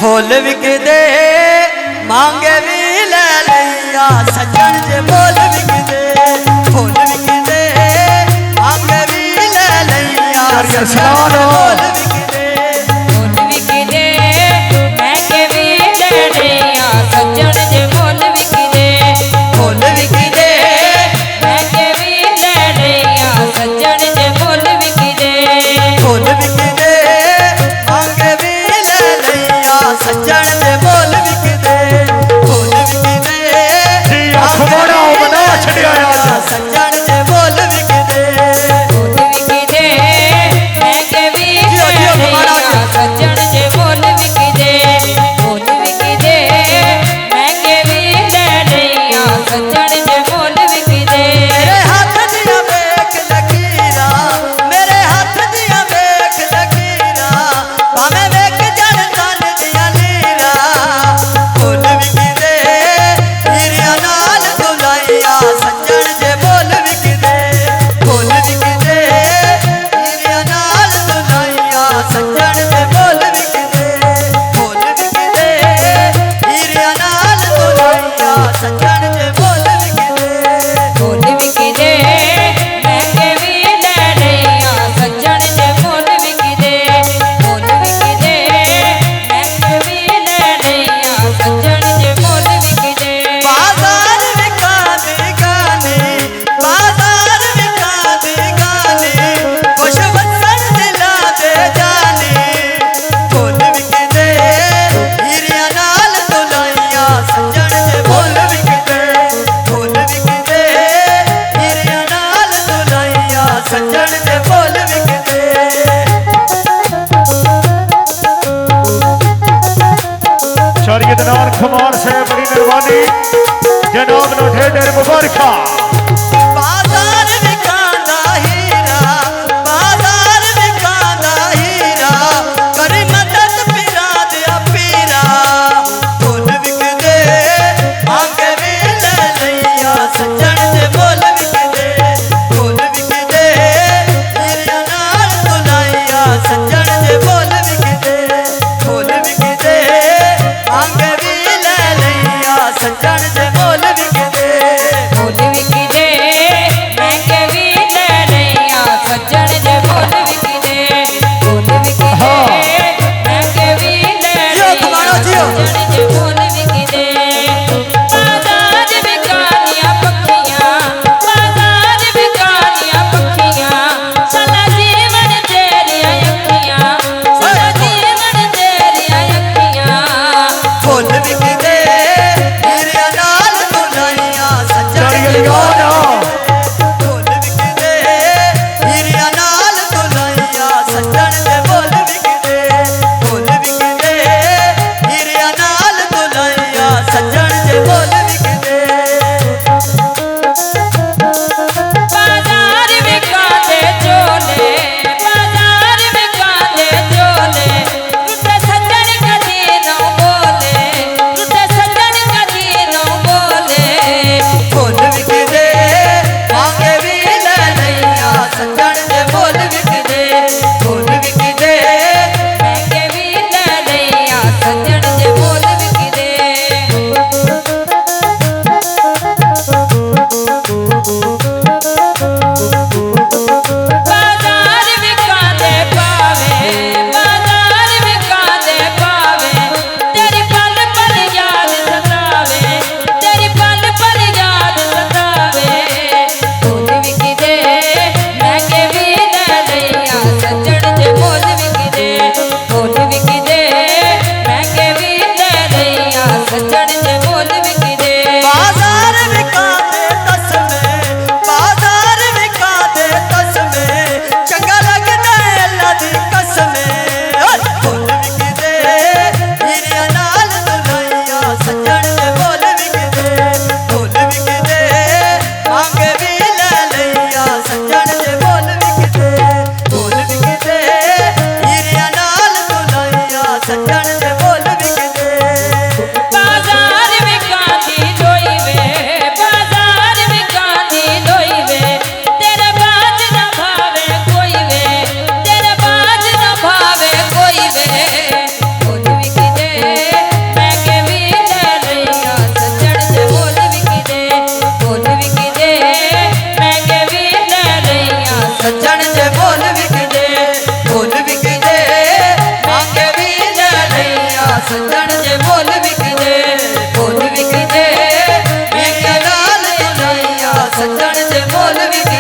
full विकदे मांगे भी ले लिया सज्जन जे बोल विकदे फुल विकदे मांगे भी ले लिया सज्जन जे बोल विकदे फुल विकदे महंगे भी ले लिया सज्जन जे बोल विकदे फुल विकदे महंगे भी ले लिया सज्जन जे बोल विकदे फुल विकदे मांगे भी ले लिया सज्जन जे बोल विकदे फुल विकदे अखबारा बना छड़िया सज्जन जे बोल विकदे फुल विकदे महंगे भी ले लिया सज्जन जे बोल विकदे फुल विकदे महंगे भी ले लिया सज्जन जे बोल विकदे मेरे हाथ दिया वेख लकीरा मेरे हाथ दिया वेख लकीरा भावे वेख जन तन दिया नीरा फुल विकदे हीरिया नाल दुलाइया सज्जन जे बोल विकदे फुल विकदे हीरिया नाल दुलाइया सज्जन जे बोल विकदे फुल विकदे हीरिया नाल दुलाइया सज्जन जे बोल विकदे फुल विकदे महंगे भी ले लिया सज्जन जे बोल विकदे फुल विकदे महंगे भी ले लिया सज्जन जे बोल विकदे बाजार विकादी गानी बाजार विकादी गानी खुश वसन दिला दे जानी फुल विकदे हीरिया नाल दुलाइया सज्जन जे बोल विकदे फुल विकदे हीरिया नाल दुलाइया सज्जन जे बोल विकदे शरीयत नार खमार से बड़ी मेहरबानी जनाब नो ढेर मुबारका बाजार विकांदा हीरा बाजार विकांदा हीरा करी मदद पिरा दिया पीरा फुल विकदे आगे भी ले लिया सज्जन जे बोल विकदे फुल विकदे हीरिया नाल दुलाइया सज्जन जे बोल विकदे फुल विकदे आगे भी ले लिया सज्जन जे बोल विकदे फुल विकदे ਫੁੱਲ ਵਿਕਦੇ